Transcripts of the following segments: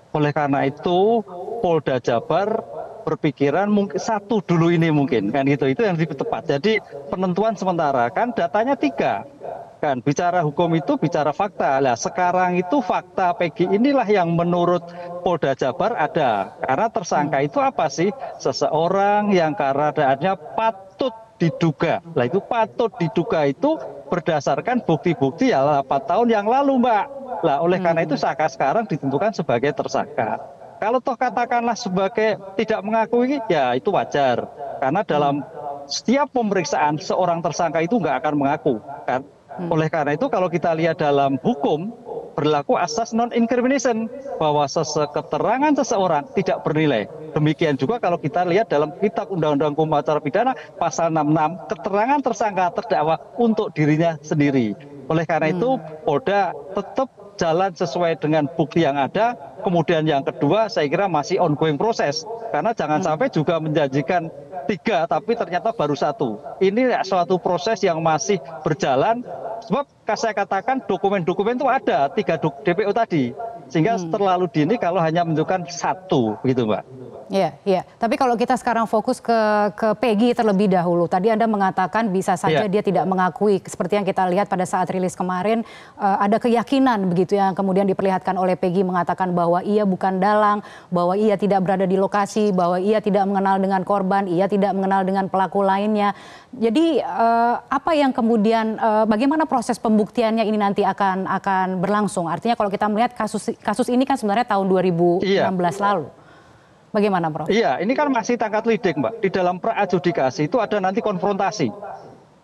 Oleh karena itu, Polda Jabar berpikiran mungkin satu dulu ini mungkin kan gitu. Itu yang lebih tepat. Jadi penentuan sementara kan datanya tiga. Kan bicara hukum itu bicara fakta. Lah sekarang itu fakta Peggy inilah yang menurut Polda Jabar ada. Karena tersangka Hmm. itu apa sih? Seseorang yang keadaannya patut diduga. Lah itu patut diduga itu berdasarkan bukti-bukti ya 8 tahun yang lalu, Mbak. Lah oleh karena itu Hmm. Saka sekarang ditentukan sebagai tersangka. Kalau toh katakanlah sebagai tidak mengakui, ya itu wajar. Karena Hmm. dalam setiap pemeriksaan seorang tersangka itu nggak akan mengaku, kan? Hmm. Oleh karena itu kalau kita lihat dalam hukum berlaku asas non incrimination bahwa keterangan seseorang tidak bernilai. Demikian juga kalau kita lihat dalam Kitab Undang-Undang Hukum Acara Pidana pasal 66 keterangan tersangka terdakwa untuk dirinya sendiri. Oleh karena itu Hmm. Polda tetap jalan sesuai dengan bukti yang ada. Kemudian yang kedua saya kira masih ongoing proses karena jangan Hmm. sampai juga menjanjikan tiga tapi ternyata baru satu. Ini suatu proses yang masih berjalan sebab saya katakan dokumen-dokumen itu ada tiga DPO tadi sehingga Hmm. terlalu dini kalau hanya menunjukkan satu gitu Mbak. Iya, iya. Tapi kalau kita sekarang fokus ke Peggy terlebih dahulu. Tadi Anda mengatakan bisa saja Iya, dia tidak mengakui. Seperti yang kita lihat pada saat rilis kemarin, ada keyakinan begitu yang kemudian diperlihatkan oleh Peggy mengatakan bahwa ia bukan dalang, bahwa ia tidak berada di lokasi, bahwa ia tidak mengenal dengan korban, ia tidak mengenal dengan pelaku lainnya. Jadi apa yang kemudian, bagaimana proses pembuktiannya ini nanti akan berlangsung? Artinya kalau kita melihat kasus ini kan sebenarnya tahun iya. 2016 lalu. Bagaimana, Prof? Iya, ini kan masih tangkat lidik, Mbak. Di dalam pra-adjudikasi itu ada nanti konfrontasi.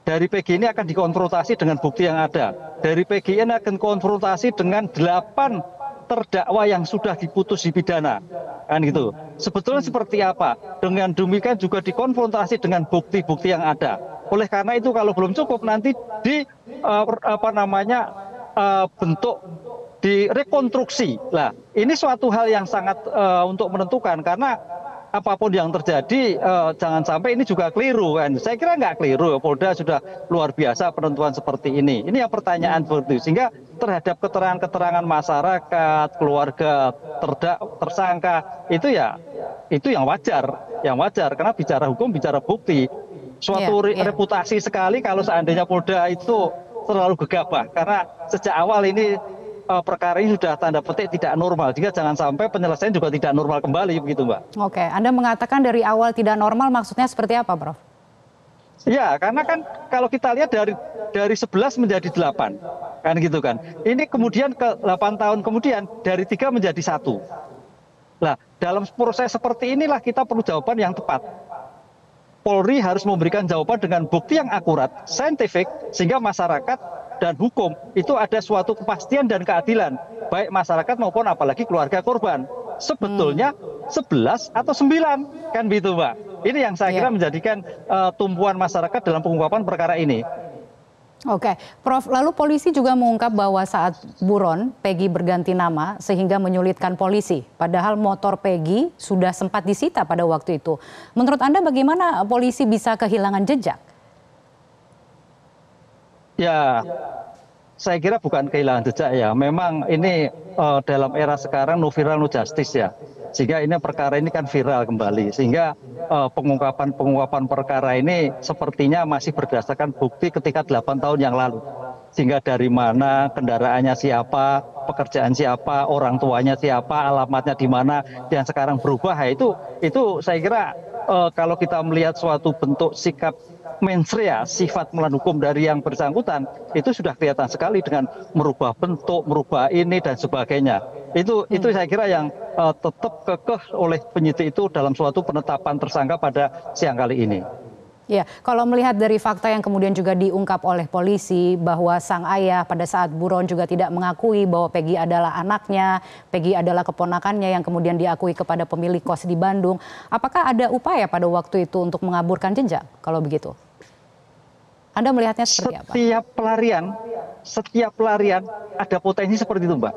Dari PG ini akan dikonfrontasi dengan bukti yang ada. Dari PG ini akan konfrontasi dengan 8 terdakwa yang sudah diputus di pidana. Kan gitu. Sebetulnya Hmm. seperti apa? Dengan demikian juga dikonfrontasi dengan bukti-bukti yang ada. Oleh karena itu kalau belum cukup nanti di apa namanya bentuk direkonstruksi. Lah, ini suatu hal yang sangat untuk menentukan karena apapun yang terjadi jangan sampai ini juga keliru kan. Saya kira nggak keliru. Polda sudah luar biasa penentuan seperti ini. Ini yang pertanyaan Hmm. seperti itu. Sehingga terhadap keterangan-keterangan masyarakat, keluarga tersangka itu ya itu yang wajar karena bicara hukum bicara bukti. Iya, Suatu iya. reputasi sekali kalau seandainya Polda itu terlalu gegabah karena sejak awal ini perkara ini sudah tanda petik tidak normal. Jika jangan sampai penyelesaian juga tidak normal kembali begitu, Mbak. Oke, Anda mengatakan dari awal tidak normal maksudnya seperti apa, Prof? Ya, karena kan kalau kita lihat dari 11 menjadi 8, kan gitu kan. Ini kemudian ke 8 tahun kemudian dari 3 menjadi satu. Nah, dalam proses seperti inilah kita perlu jawaban yang tepat. Polri harus memberikan jawaban dengan bukti yang akurat, saintifik, sehingga masyarakat dan hukum itu ada suatu kepastian dan keadilan, baik masyarakat maupun apalagi keluarga korban. Hmm. Sebetulnya 11 atau 9, kan begitu Mbak. Ini yang saya kira Iya. menjadikan tumpuan masyarakat dalam pengungkapan perkara ini. Oke, Prof. Lalu polisi juga mengungkap bahwa saat buron, Peggy berganti nama sehingga menyulitkan polisi. Padahal motor Peggy sudah sempat disita pada waktu itu. Menurut Anda bagaimana polisi bisa kehilangan jejak? Ya, saya kira bukan kehilangan jejak ya. Memang ini dalam era sekarang no viral no justice ya. Sehingga ini perkara ini kan viral kembali. Sehingga pengungkapan perkara ini sepertinya masih berdasarkan bukti ketika 8 tahun yang lalu. Sehingga dari mana, kendaraannya siapa, pekerjaan siapa, orang tuanya siapa, alamatnya di mana, yang sekarang berubah ya itu saya kira kalau kita melihat suatu bentuk sikap mensrea sifat melawan hukum dari yang bersangkutan itu sudah kelihatan sekali dengan merubah bentuk, merubah ini dan sebagainya. Itu saya kira yang tetap kekeh oleh penyidik itu dalam suatu penetapan tersangka pada siang kali ini. Ya, kalau melihat dari fakta yang kemudian juga diungkap oleh polisi bahwa sang ayah pada saat buron juga tidak mengakui bahwa Peggy adalah anaknya, Peggy adalah keponakannya yang kemudian diakui kepada pemilik kos di Bandung. Apakah ada upaya pada waktu itu untuk mengaburkan jejak kalau begitu? Anda melihatnya seperti apa? Setiap pelarian ada potensi seperti itu, Mbak.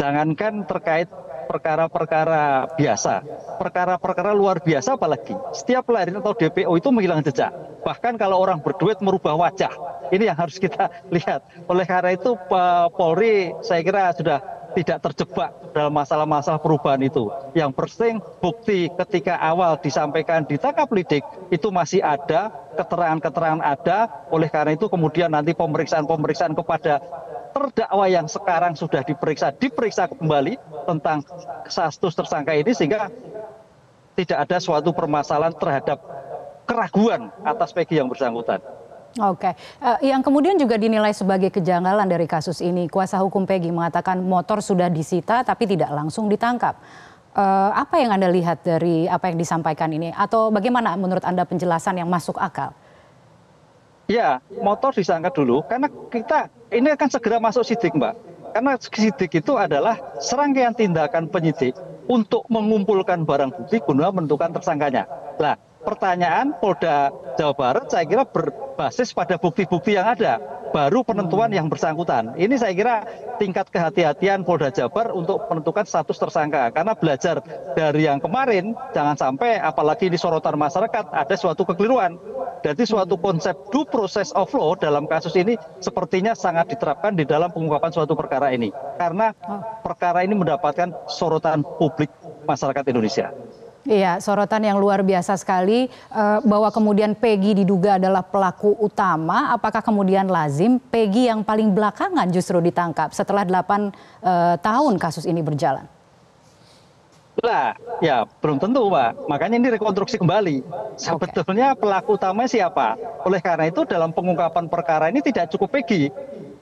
Jangankan terkait perkara-perkara biasa, perkara-perkara luar biasa apalagi. Setiap pelarian atau DPO itu menghilang jejak. Bahkan kalau orang berduit merubah wajah, ini yang harus kita lihat. Oleh karena itu Polri saya kira sudah tidak terjebak dalam masalah-masalah perubahan itu. Yang penting bukti ketika awal disampaikan di Takaplidik itu masih ada, keterangan-keterangan ada, oleh karena itu kemudian nanti pemeriksaan-pemeriksaan kepada terdakwa yang sekarang sudah diperiksa kembali tentang status tersangka ini, sehingga tidak ada suatu permasalahan terhadap keraguan atas Peggy yang bersangkutan. Oke, yang kemudian juga dinilai sebagai kejanggalan dari kasus ini, kuasa hukum Peggy mengatakan motor sudah disita tapi tidak langsung ditangkap. Apa yang Anda lihat dari apa yang disampaikan ini? Atau bagaimana menurut Anda penjelasan yang masuk akal? Ya, motor disangka dulu karena ini akan segera masuk sidik, Mbak. Karena sidik itu adalah serangkaian tindakan penyidik untuk mengumpulkan barang bukti guna menentukan tersangkanya. Nah, pertanyaan Polda Jawa Barat saya kira berbasis pada bukti-bukti yang ada, baru penentuan yang bersangkutan. Ini saya kira tingkat kehati-hatian Polda Jabar untuk menentukan status tersangka. Karena belajar dari yang kemarin, jangan sampai apalagi di sorotan masyarakat ada suatu kekeliruan. Jadi suatu konsep due process of law dalam kasus ini sepertinya sangat diterapkan di dalam pengungkapan suatu perkara ini. Karena perkara ini mendapatkan sorotan publik masyarakat Indonesia. Iya, sorotan yang luar biasa sekali bahwa kemudian Peggy diduga adalah pelaku utama. Apakah kemudian lazim Peggy yang paling belakangan justru ditangkap setelah 8 tahun kasus ini berjalan? Lah, ya belum tentu, Pak. Makanya ini rekonstruksi kembali. Sebetulnya pelaku utama siapa? Oleh karena itu dalam pengungkapan perkara ini tidak cukup Peggy.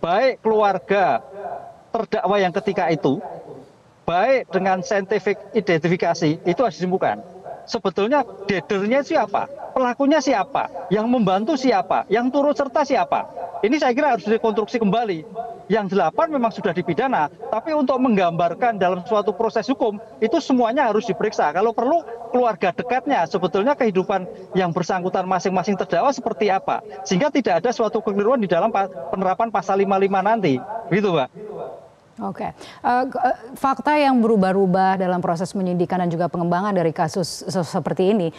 Baik keluarga terdakwa yang ketika itu, baik dengan scientific identifikasi itu harus ditemukan. Sebetulnya dadernya siapa? Pelakunya siapa? Yang membantu siapa? Yang turut serta siapa? Ini saya kira harus rekonstruksi kembali. Yang 8 memang sudah dipidana, tapi untuk menggambarkan dalam suatu proses hukum itu semuanya harus diperiksa. Kalau perlu keluarga dekatnya, sebetulnya kehidupan yang bersangkutan masing-masing terdakwa seperti apa, sehingga tidak ada suatu kekeliruan di dalam penerapan pasal 55 nanti, gitu, Pak. Oke, fakta yang berubah-ubah dalam proses penyidikan dan juga pengembangan dari kasus seperti ini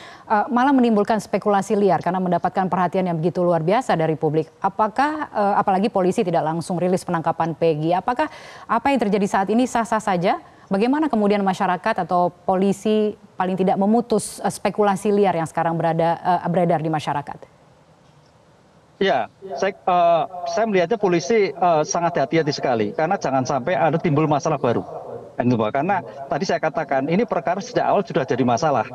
malah menimbulkan spekulasi liar karena mendapatkan perhatian yang begitu luar biasa dari publik. Apakah, apalagi polisi tidak langsung rilis penangkapan Peggy, apakah apa yang terjadi saat ini sah-sah saja? Bagaimana kemudian masyarakat atau polisi paling tidak memutus spekulasi liar yang sekarang beredar di masyarakat? Ya, saya melihatnya polisi sangat hati-hati sekali karena jangan sampai ada timbul masalah baru. Karena tadi saya katakan ini perkara sejak awal sudah jadi masalah.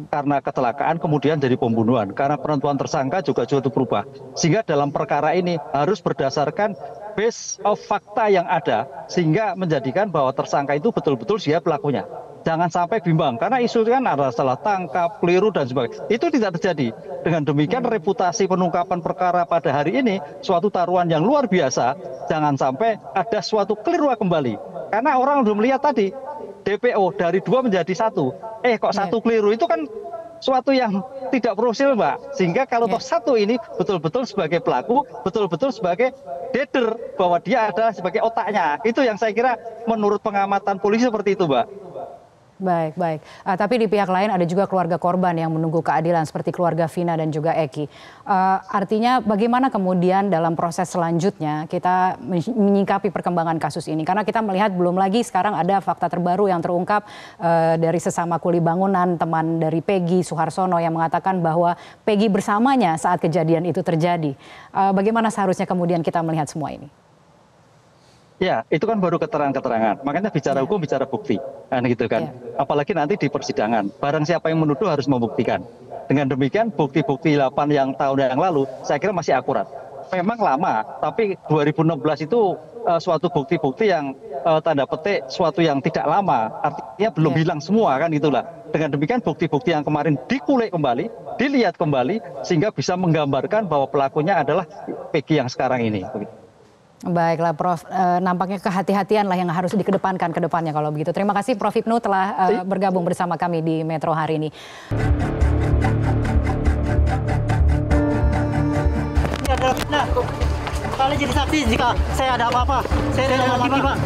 Karena kecelakaan kemudian jadi pembunuhan. Karena penentuan tersangka juga berubah. Sehingga dalam perkara ini harus berdasarkan base of fakta yang ada sehingga menjadikan bahwa tersangka itu betul-betul dia pelakunya. Jangan sampai bimbang karena isu kan ada salah tangkap, keliru dan sebagainya. Itu tidak terjadi. Dengan demikian reputasi pengungkapan perkara pada hari ini suatu taruhan yang luar biasa. Jangan sampai ada suatu keliru kembali. Karena orang sudah melihat tadi DPO dari 2 menjadi 1. Kok 1 keliru itu kan suatu yang tidak profesional, Mbak. Sehingga kalau toh 1 ini betul-betul sebagai pelaku, betul-betul sebagai dader bahwa dia adalah sebagai otaknya. Itu yang saya kira menurut pengamatan polisi seperti itu, Mbak. Baik, baik. Tapi di pihak lain ada juga keluarga korban yang menunggu keadilan seperti keluarga Vina dan juga Eki. Artinya bagaimana kemudian dalam proses selanjutnya kita menyikapi perkembangan kasus ini? Karena kita melihat belum lagi sekarang ada fakta terbaru yang terungkap dari sesama kuli bangunan teman dari Peggy Suharsono yang mengatakan bahwa Peggy bersamanya saat kejadian itu terjadi. Bagaimana seharusnya kemudian kita melihat semua ini? Ya, itu kan baru keterangan-keterangan. Makanya bicara hukum, bicara bukti. Kan gitu kan. Apalagi nanti di persidangan. Barang siapa yang menuduh harus membuktikan. Dengan demikian bukti-bukti 8 yang tahun yang lalu saya kira masih akurat. Memang lama, tapi 2016 itu suatu bukti-bukti yang tanda petik suatu yang tidak lama. Artinya belum hilang semua kan itulah. Dengan demikian bukti-bukti yang kemarin dikulik kembali, dilihat kembali sehingga bisa menggambarkan bahwa pelakunya adalah Peggy yang sekarang ini. Baiklah Prof, nampaknya kehati-hatian lah yang harus dikedepankan ke depannya kalau begitu. Terima kasih Prof Hipnu telah bergabung bersama kami di Metro hari ini. Ini adalah fitnah. Kalian jadi saksi jika saya ada apa-apa. Saya tidak mau mati, Pak.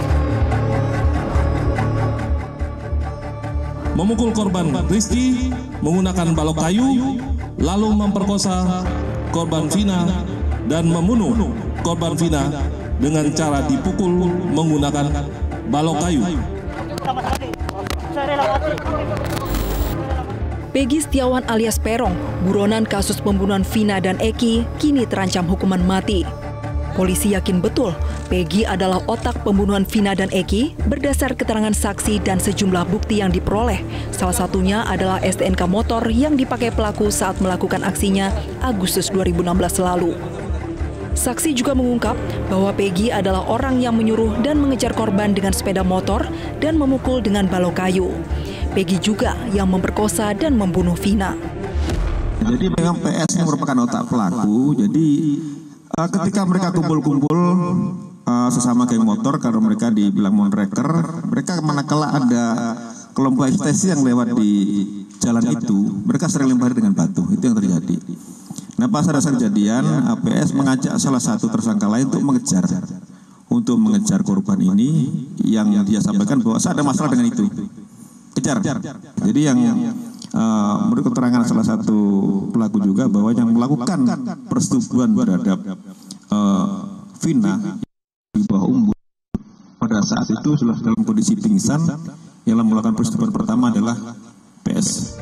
Memukul korban Rizky menggunakan balok kayu, lalu memperkosa korban Vina dan membunuh korban Vina dengan cara dipukul menggunakan balok kayu. Sama sekali. Saya rela mati. Peggy Setiawan alias Peron, buronan kasus pembunuhan Vina dan Eki, kini terancam hukuman mati. Polisi yakin betul Peggy adalah otak pembunuhan Vina dan Eki berdasar keterangan saksi dan sejumlah bukti yang diperoleh. Salah satunya adalah STNK motor yang dipakai pelaku saat melakukan aksinya Agustus 2016 lalu. Saksi juga mengungkap bahwa Peggy adalah orang yang menyuruh dan mengejar korban dengan sepeda motor dan memukul dengan balok kayu. Peggy juga yang memperkosa dan membunuh Vina. Jadi memang PS merupakan otak pelaku. Jadi ketika mereka kumpul-kumpul sesama geng motor, kalau mereka dibilang monreker, mereka manakala ada kelompok ekstasi yang lewat di jalan itu, mereka sering lempar dengan batu. Itu yang terjadi. Nah, pas ada kejadian, PS mengajak salah satu tersangka lain untuk mengejar korban ini, yang dia sampaikan bahwa ada masalah dengan itu. Kejar. Jadi yang menurut keterangan salah satu pelaku juga bahwa yang melakukan persetubuhan terhadap Vina di bawah umur pada saat itu sudah dalam kondisi pingsan. Yang melakukan persetubuhan pertama adalah PS.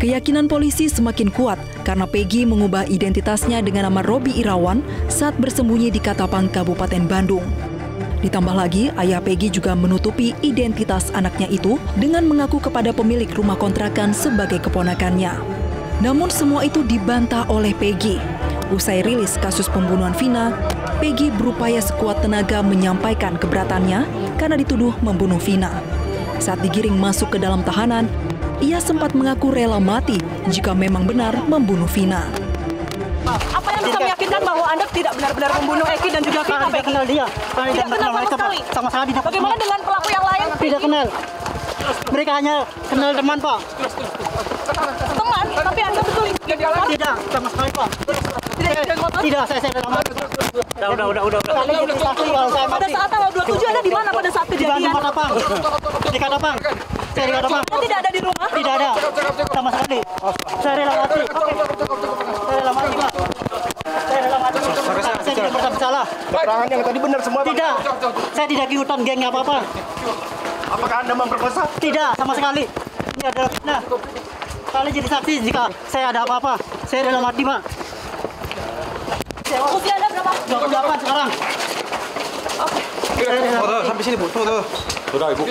Keyakinan polisi semakin kuat karena Peggy mengubah identitasnya dengan nama Robi Irawan saat bersembunyi di Katapang, Kabupaten Bandung. Ditambah lagi, ayah Peggy juga menutupi identitas anaknya itu dengan mengaku kepada pemilik rumah kontrakan sebagai keponakannya. Namun semua itu dibantah oleh Peggy. Usai rilis kasus pembunuhan Vina, Peggy berupaya sekuat tenaga menyampaikan keberatannya karena dituduh membunuh Vina. Saat digiring masuk ke dalam tahanan, ia sempat mengaku rela mati jika memang benar membunuh Vina. Apa yang bisa meyakinkan bahwa Anda tidak benar-benar membunuh Eki dan juga Vina, Peggy? Tidak kenal dia. Tidak kenal sama sekali? Sama sekali tidak. Bagaimana dengan pelaku yang lain? Tidak kenal. Mereka hanya kenal teman, Pak. Teman? Tapi Anda betul Tidak, sama sekali, Pak. Tidak, saya rela mati. Udah. Kali jadi saksi kalau saya mati. Pada saat tanggal 27 Anda di mana pada saat kejadian? Di Katapang. Di Katapang. Saya di Katapang. Anda tidak ada di rumah? Tidak ada. Sama sekali. Saya rela mati. Saya rela mati, Pak. Saya rela mati. Saya tidak merasa bersalah. Keterangan yang tadi benar semua, Bang? Tidak. Saya tidak ikutan geng apa-apa. Apakah Anda memperkosa? Tidak, sama sekali. Ini adalah fitnah. Kali jadi saksi jika saya ada apa-apa. Saya rela mati, Pak. Usia Anda berapa? 28 sekarang. Sampai sini, Bu. Tuh. Udah, Ibu.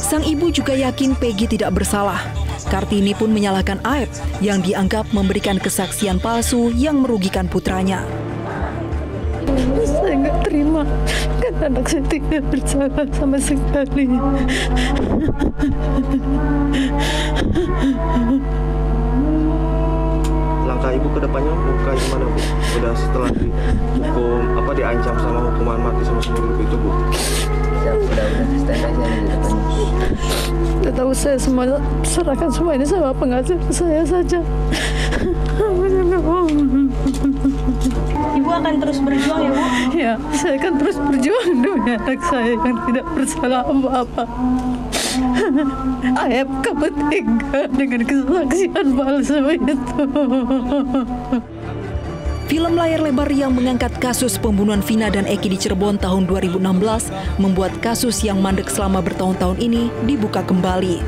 Sang ibu juga yakin Peggy tidak bersalah. Kartini pun menyalahkan Aep yang dianggap memberikan kesaksian palsu yang merugikan putranya. Saya nggak terima, kan anak saya tidak bersalah sama sekali. Langkah Ibu ke depannya kayak gimana, Bu? Udah setelah dihukum, diancam sama hukuman mati sama seumur hidup itu, Bu? Udah stand aja di depannya. Tidak tahu, saya semua serahkan semua ini sama pengajar saya saja. Ibu akan terus berjuang ya, Bu? Ya, saya akan terus berjuang demi anak saya yang tidak bersalah apa-apa. Ayah, kamu tega dengan kesaksian palsu itu. Film layar lebar yang mengangkat kasus pembunuhan Vina dan Eki di Cirebon tahun 2016 membuat kasus yang mandek selama bertahun-tahun ini dibuka kembali.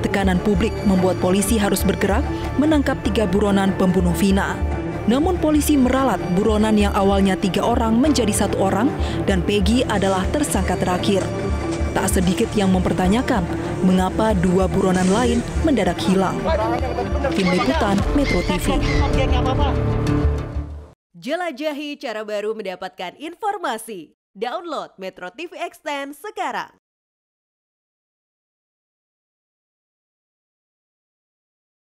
Tekanan publik membuat polisi harus bergerak menangkap 3 buronan pembunuh Vina. Namun polisi meralat buronan yang awalnya 3 orang menjadi 1 orang dan Peggy adalah tersangka terakhir. Tak sedikit yang mempertanyakan mengapa 2 buronan lain mendadak hilang. Tim Liputan Metro TV. Jelajahi cara baru mendapatkan informasi. Download Metro TV Extend sekarang.